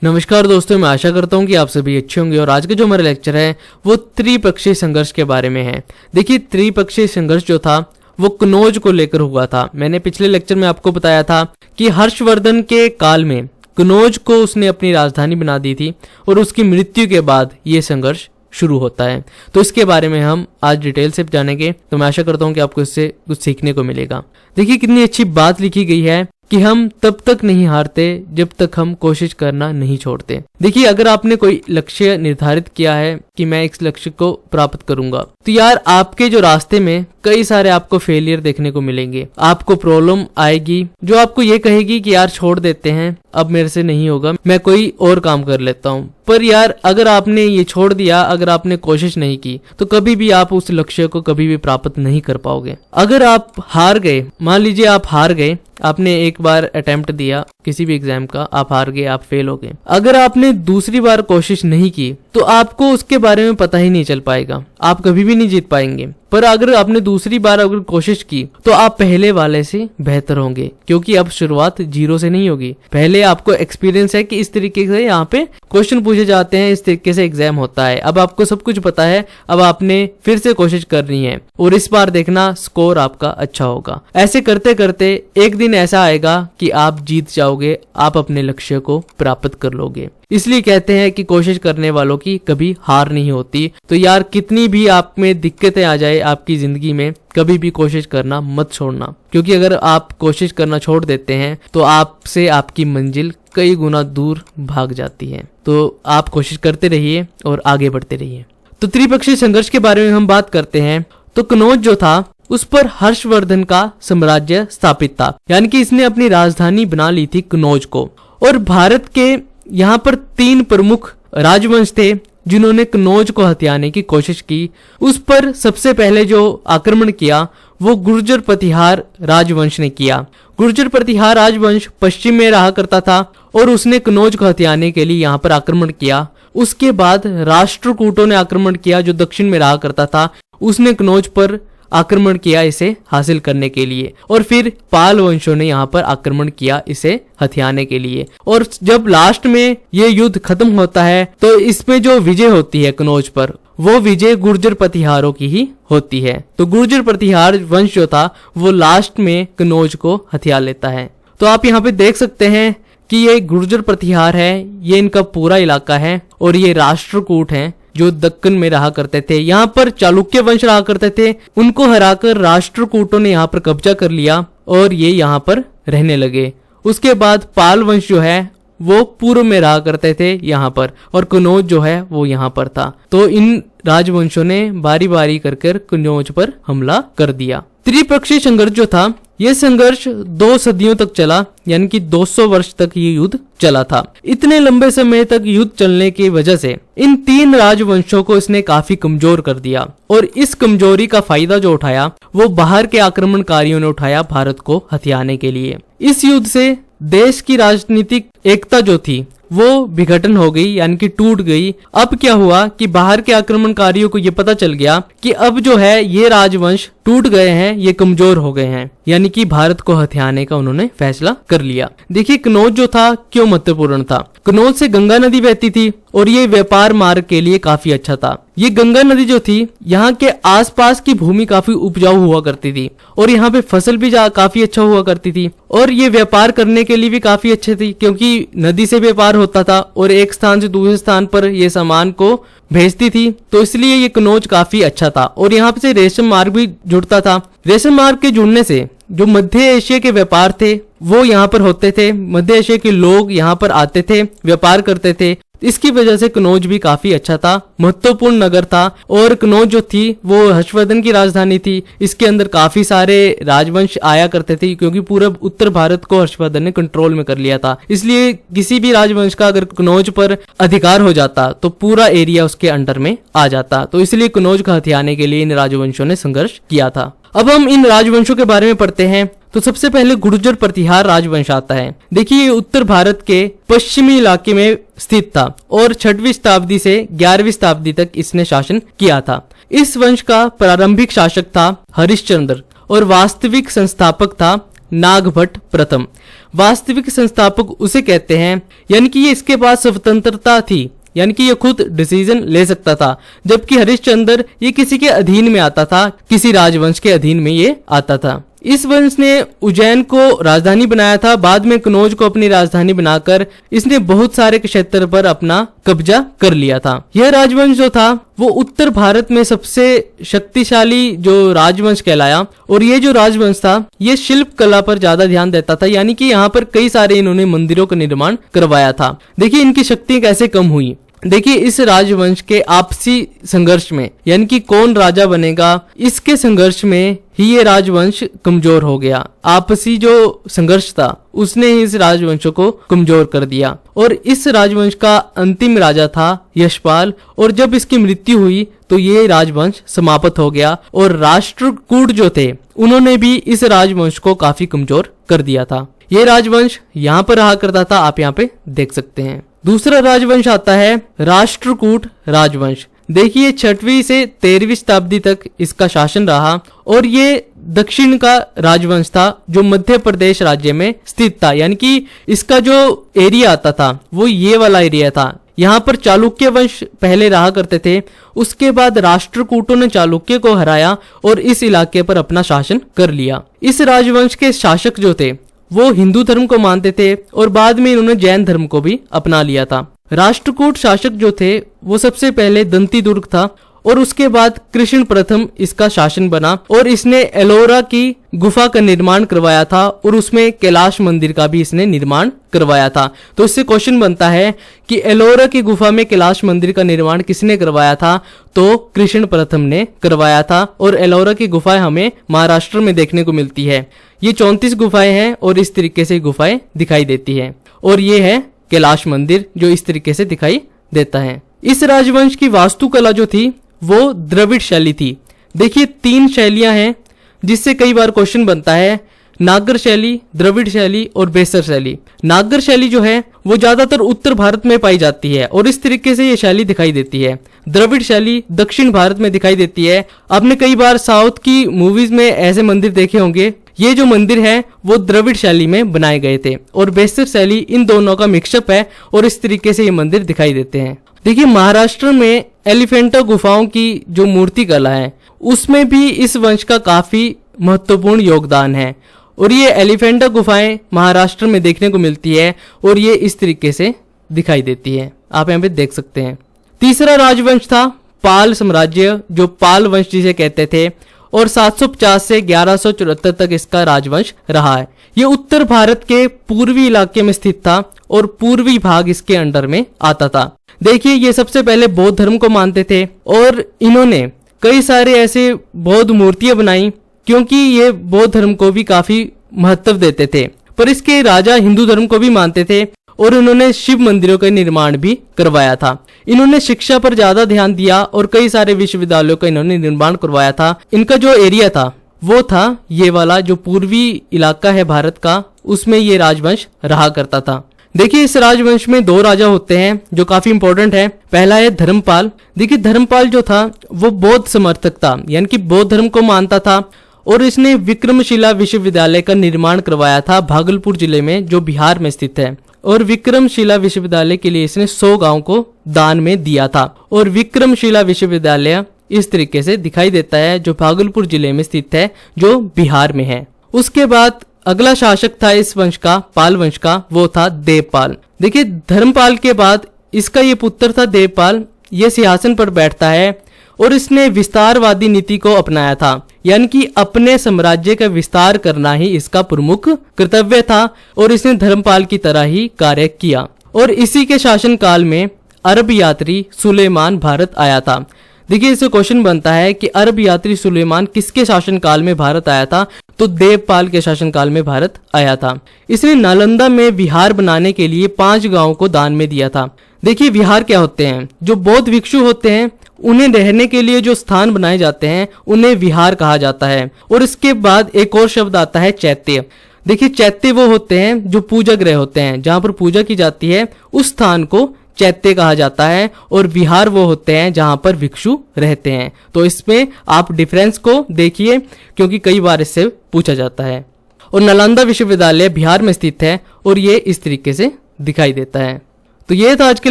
नमस्कार दोस्तों, मैं आशा करता हूँ कि आप सभी अच्छे होंगे। और आज का जो हमारा लेक्चर है वो त्रिपक्षीय संघर्ष के बारे में है। देखिए, त्रिपक्षीय संघर्ष जो था वो कनौज को लेकर हुआ था। मैंने पिछले लेक्चर में आपको बताया था कि हर्षवर्धन के काल में कनौज को उसने अपनी राजधानी बना दी थी और उसकी मृत्यु के बाद ये संघर्ष शुरू होता है। तो इसके बारे में हम आज डिटेल से जानेंगे। तो मैं आशा करता हूँ कि आपको इससे कुछ सीखने को मिलेगा। देखिए, कितनी अच्छी बात लिखी गई है कि हम तब तक नहीं हारते जब तक हम कोशिश करना नहीं छोड़ते। देखिए, अगर आपने कोई लक्ष्य निर्धारित किया है कि मैं इस लक्ष्य को प्राप्त करूंगा, तो यार आपके जो रास्ते में कई सारे आपको फेलियर देखने को मिलेंगे। आपको प्रॉब्लम आएगी जो आपको ये कहेगी कि यार छोड़ देते हैं, अब मेरे से नहीं होगा, मैं कोई और काम कर लेता हूँ। पर यार अगर आपने ये छोड़ दिया, अगर आपने कोशिश नहीं की, तो कभी भी आप उस लक्ष्य को कभी भी प्राप्त नहीं कर पाओगे। अगर आप हार गए, मान लीजिए आप हार गए, आपने एक बार अटेम्प्ट दिया किसी भी एग्जाम का, आप हार गए, आप फेल हो गए। अगर आपने दूसरी बार कोशिश नहीं की तो आपको उसके बारे में पता ही नहीं चल पाएगा, आप कभी भी नहीं जीत पाएंगे। पर अगर आपने दूसरी बार अगर कोशिश की तो आप पहले वाले से बेहतर होंगे, क्योंकि अब शुरुआत जीरो से नहीं होगी। पहले आपको एक्सपीरियंस है कि इस तरीके से यहाँ पे क्वेश्चन पूछे जाते हैं, इस तरीके से एग्जाम होता है। अब आपको सब कुछ पता है, अब आपने फिर से कोशिश करनी है और इस बार देखना स्कोर आपका अच्छा होगा। ऐसे करते करते एक दिन ऐसा आएगा कि आप जीत जाओगे, आप अपने लक्ष्य को प्राप्त कर लोगे। इसलिए कहते हैं कि कोशिश करने वालों की कभी हार नहीं होती। तो यार कितनी भी आप में दिक्कतें आ जाए आपकी जिंदगी में, कभी भी कोशिश करना मत छोड़ना, क्योंकि अगर आप कोशिश करना छोड़ देते हैं तो आपसे आपकी मंजिल कई गुना दूर भाग जाती है। तो आप कोशिश करते रहिए और आगे बढ़ते रहिए। तो त्रिपक्षीय संघर्ष के बारे में हम बात करते हैं। तो कनौज जो था उस पर हर्षवर्धन का साम्राज्य स्थापित था, यानी कि इसने अपनी राजधानी बना ली थी कनौज को। और भारत के यहाँ पर 3 प्रमुख राजवंश थे जिन्होंने कनौज को हथियाने की कोशिश की। उस पर सबसे पहले जो आक्रमण किया वो गुर्जर प्रतिहार राजवंश ने किया। गुर्जर प्रतिहार राजवंश पश्चिम में रहा करता था और उसने कनौज को हथियाने के लिए यहाँ पर आक्रमण किया। उसके बाद राष्ट्रकूटों ने आक्रमण किया जो दक्षिण में रहा करता था, उसने कनौज पर आक्रमण किया इसे हासिल करने के लिए। और फिर पाल वंशों ने यहाँ पर आक्रमण किया इसे हथियाने के लिए। और जब लास्ट में ये युद्ध खत्म होता है तो इसमें जो विजय होती है कनौज पर, वो विजय गुर्जर प्रतिहारों की ही होती है। तो गुर्जर प्रतिहार वंश जो था वो लास्ट में कनौज को हथिया लेता है। तो आप यहाँ पे देख सकते हैं कि ये गुर्जर प्रतिहार है, ये इनका पूरा इलाका है और ये राष्ट्रकूट है जो दक्कन में रहा करते थे। यहाँ पर चालुक्य वंश रहा करते थे, उनको हराकर राष्ट्रकूटों ने यहाँ पर कब्जा कर लिया और ये यहाँ पर रहने लगे। उसके बाद पाल वंश जो है वो पूर्व में रहा करते थे यहाँ पर, और कनौज जो है वो यहाँ पर था। तो इन राजवंशों ने बारी बारी कर कनौज पर हमला कर दिया। त्रिपक्षीय संघर्ष जो था ये संघर्ष 2 सदियों तक चला, यानी कि 200 वर्ष तक ये युद्ध चला था। इतने लंबे समय तक युद्ध चलने की वजह से इन 3 राजवंशों को इसने काफी कमजोर कर दिया। और इस कमजोरी का फायदा जो उठाया वो बाहर के आक्रमणकारियों ने उठाया भारत को हथियाने के लिए। इस युद्ध से देश की राजनीतिक एकता जो थी वो विघटन हो गई, यानी कि टूट गई। अब क्या हुआ कि बाहर के आक्रमणकारियों को ये पता चल गया कि अब जो है ये राजवंश टूट गए हैं, ये कमजोर हो गए हैं, यानी कि भारत को हथियाने का उन्होंने फैसला कर लिया। देखिए, कनौज जो था क्यों महत्वपूर्ण था। कनौज से गंगा नदी बहती थी और ये व्यापार मार्ग के लिए काफी अच्छा था। ये गंगा नदी जो थी यहाँ के आसपास की भूमि काफी उपजाऊ हुआ करती थी और यहाँ पे फसल भी काफी अच्छा हुआ करती थी। और ये व्यापार करने के लिए भी काफी अच्छी थी, क्योंकि नदी से व्यापार होता था और एक स्थान से दूसरे स्थान पर ये सामान को भेजती थी। तो इसलिए ये कनौज काफी अच्छा था। और यहाँ से रेशम मार्ग भी जुड़ता था। रेशम मार्ग के जुड़ने से जो मध्य एशिया के व्यापार थे वो यहाँ पर होते थे। मध्य एशिया के लोग यहाँ पर आते थे, व्यापार करते थे। इसकी वजह से कनौज भी काफी अच्छा था, महत्वपूर्ण नगर था। और कनौज जो थी वो हर्षवर्धन की राजधानी थी। इसके अंदर काफी सारे राजवंश आया करते थे, क्योंकि पूरा उत्तर भारत को हर्षवर्धन ने कंट्रोल में कर लिया था। इसलिए किसी भी राजवंश का अगर कनौज पर अधिकार हो जाता तो पूरा एरिया उसके अंडर में आ जाता। तो इसलिए कनौज को हथियाने के लिए इन राजवंशों ने संघर्ष किया था। अब हम इन राजवंशों के बारे में पढ़ते हैं। तो सबसे पहले गुर्जर प्रतिहार राजवंश आता है। देखिए, ये उत्तर भारत के पश्चिमी इलाके में स्थित था और 6वीं शताब्दी से 11वीं शताब्दी तक इसने शासन किया था। इस वंश का प्रारंभिक शासक था हरिश्चंद्र और वास्तविक संस्थापक था नागभट्ट प्रथम। वास्तविक संस्थापक उसे कहते हैं, यानी कि ये इसके पास स्वतंत्रता थी, यानी कि ये खुद डिसीजन ले सकता था, जबकि हरिश्चंद्र ये किसी के अधीन में आता था, किसी राजवंश के अधीन में ये आता था। इस वंश ने उज्जैन को राजधानी बनाया था, बाद में कनौज को अपनी राजधानी बनाकर इसने बहुत सारे क्षेत्र पर अपना कब्जा कर लिया था। यह राजवंश जो था वो उत्तर भारत में सबसे शक्तिशाली जो राजवंश कहलाया, और ये जो राजवंश था ये शिल्प कला पर ज्यादा ध्यान देता था, यानी कि यहाँ पर कई सारे इन्होंने मंदिरों का निर्माण करवाया था। देखिए इनकी शक्ति कैसे कम हुई। देखिए इस राजवंश के आपसी संघर्ष में, यानी कि कौन राजा बनेगा, इसके संघर्ष में ही ये राजवंश कमजोर हो गया। आपसी जो संघर्ष था उसने ही इस राजवंश को कमजोर कर दिया, और इस राजवंश का अंतिम राजा था यशपाल, और जब इसकी मृत्यु हुई तो ये राजवंश समाप्त हो गया, और राष्ट्रकूट जो थे उन्होंने भी इस राजवंश को काफी कमजोर कर दिया था। ये राजवंश यहाँ पर रहा करता था, आप यहाँ पे देख सकते हैं। दूसरा राजवंश आता है राष्ट्रकूट राजवंश। देखिए 6वीं से 13वीं शताब्दी तक इसका शासन रहा, और ये दक्षिण का राजवंश था जो मध्य प्रदेश राज्य में स्थित था, यानी कि इसका जो एरिया आता था वो ये वाला एरिया था। यहाँ पर चालुक्य वंश पहले रहा करते थे, उसके बाद राष्ट्रकूटों ने चालुक्य को हराया और इस इलाके पर अपना शासन कर लिया। इस राजवंश के शासक जो थे वो हिंदू धर्म को मानते थे, और बाद में इन्होंने जैन धर्म को भी अपना लिया था। राष्ट्रकूट शासक जो थे वो सबसे पहले दंती दुर्ग था, और उसके बाद कृष्ण प्रथम इसका शासन बना, और इसने एलोरा की गुफा का निर्माण करवाया था, और उसमें कैलाश मंदिर का भी इसने निर्माण करवाया था। तो इससे क्वेश्चन बनता है कि एलोरा की गुफा में कैलाश मंदिर का निर्माण किसने करवाया था, तो कृष्ण प्रथम ने करवाया था। और एलोरा की गुफाएं हमें महाराष्ट्र में देखने को मिलती है। ये 34 गुफाएं हैं और इस तरीके से गुफाएं दिखाई देती है, और ये है कैलाश मंदिर जो इस तरीके से दिखाई देता है। इस राजवंश की वास्तुकला जो थी वो द्रविड़ शैली थी। देखिए 3 शैलियां हैं जिससे कई बार क्वेश्चन बनता है, नागर शैली, द्रविड़ शैली और बेसर शैली। नागर शैली जो है वो ज्यादातर उत्तर भारत में पाई जाती है और इस तरीके से ये शैली दिखाई देती है। द्रविड़ शैली दक्षिण भारत में दिखाई देती है। आपने कई बार साउथ की मूवीज में ऐसे मंदिर देखे होंगे। ये जो मंदिर है वो द्रविड़ शैली में बनाए गए थे, और बेसर शैली इन दोनों का मिक्सअप है, और इस तरीके से ये मंदिर दिखाई देते हैं। देखिए महाराष्ट्र में एलिफेंटा गुफाओं की जो मूर्ति कला है उसमें भी इस वंश का काफी महत्वपूर्ण योगदान है, और ये एलिफेंटा गुफाएं महाराष्ट्र में देखने को मिलती है, और ये इस तरीके से दिखाई देती है, आप यहाँ पे देख सकते हैं। तीसरा राजवंश था पाल साम्राज्य, जो पाल वंश जिसे कहते थे, और 750 से 1174 तक इसका राजवंश रहा है। ये उत्तर भारत के पूर्वी इलाके में स्थित था और पूर्वी भाग इसके अंडर में आता था। देखिए ये सबसे पहले बौद्ध धर्म को मानते थे, और इन्होंने कई सारे ऐसे बौद्ध मूर्तियां बनाई, क्योंकि ये बौद्ध धर्म को भी काफी महत्व देते थे। पर इसके राजा हिंदू धर्म को भी मानते थे, और इन्होंने शिव मंदिरों का निर्माण भी करवाया था। इन्होंने शिक्षा पर ज्यादा ध्यान दिया और कई सारे विश्वविद्यालयों का इन्होंने निर्माण करवाया था। इनका जो एरिया था वो था ये वाला जो पूर्वी इलाका है भारत का, उसमें ये राजवंश रहा करता था। देखिए इस राजवंश में 2 राजा होते हैं जो काफी इंपॉर्टेंट है। पहला है धर्मपाल। देखिए धर्मपाल जो था वो बौद्ध समर्थक था, यानी कि बौद्ध धर्म को मानता था, और इसने विक्रमशिला विश्वविद्यालय का निर्माण करवाया था भागलपुर जिले में, जो बिहार में स्थित है। और विक्रमशिला विश्वविद्यालय के लिए इसने 100 गांव को दान में दिया था, और विक्रमशिला विश्वविद्यालय इस तरीके से दिखाई देता है, जो भागलपुर जिले में स्थित है, जो बिहार में है। उसके बाद अगला शासक था इस वंश का, पाल वंश का, वो था देवपाल। देखिए धर्मपाल के बाद इसका ये पुत्र था देवपाल। ये सिंहासन पर बैठता है, और इसने विस्तारवादी नीति को अपनाया था, यानी कि अपने साम्राज्य का विस्तार करना ही इसका प्रमुख कर्तव्य था, और इसने धर्मपाल की तरह ही कार्य किया। और इसी के शासन काल में अरब यात्री सुलेमान भारत आया था। देखिए इससे क्वेश्चन बनता है कि अरब यात्री सुलेमान किसके शासन काल में भारत आया था, तो देवपाल के शासन काल में भारत आया था। इसने नालंदा में विहार बनाने के लिए 5 गांवों को दान में दिया था। देखिए विहार क्या होते हैं, जो बौद्ध भिक्षु होते हैं उन्हें रहने के लिए जो स्थान बनाए जाते हैं उन्हें विहार कहा जाता है। और इसके बाद एक और शब्द आता है चैत्य। देखिए चैत्य वो होते हैं जो पूजा गृह होते हैं, जहां पर पूजा की जाती है, उस स्थान को चैत्य कहा जाता है, और विहार वो होते हैं जहां पर भिक्षु रहते हैं। तो इसमें आप डिफरेंस को देखिए, क्योंकि कई बार इससे पूछा जाता है। और नालंदा विश्वविद्यालय बिहार में स्थित है और ये इस तरीके से दिखाई देता है। तो ये था आज के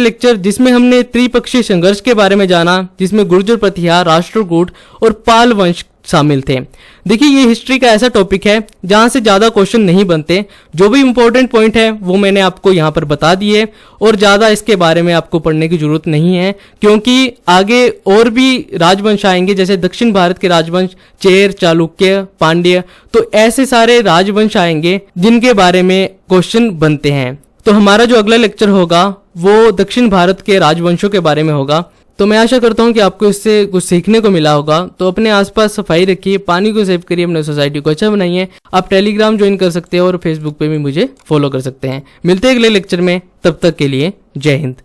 लेक्चर जिसमें हमने त्रिपक्षीय संघर्ष के बारे में जाना, जिसमें गुर्जर प्रतिहार, राष्ट्रकूट और पाल वंश शामिल थे। देखिए ये हिस्ट्री का ऐसा टॉपिक है जहां से ज्यादा क्वेश्चन नहीं बनते। जो भी इंपॉर्टेंट पॉइंट है वो मैंने आपको यहाँ पर बता दिए और ज्यादा इसके बारे में आपको पढ़ने की जरूरत नहीं है, क्योंकि आगे और भी राजवंश आएंगे, जैसे दक्षिण भारत के राजवंश चेर, चालुक्य, पांड्य, तो ऐसे सारे राजवंश आएंगे जिनके बारे में क्वेश्चन बनते हैं। तो हमारा जो अगला लेक्चर होगा वो दक्षिण भारत के राजवंशों के बारे में होगा। तो मैं आशा करता हूँ कि आपको इससे कुछ सीखने को मिला होगा। तो अपने आसपास सफाई रखिए, पानी को सेव करिए, अपने सोसाइटी को अच्छा बनाइए। आप टेलीग्राम ज्वाइन कर सकते हैं और फेसबुक पे भी मुझे फॉलो कर सकते हैं। मिलते हैं अगले लेक्चर में, तब तक के लिए जय हिंद।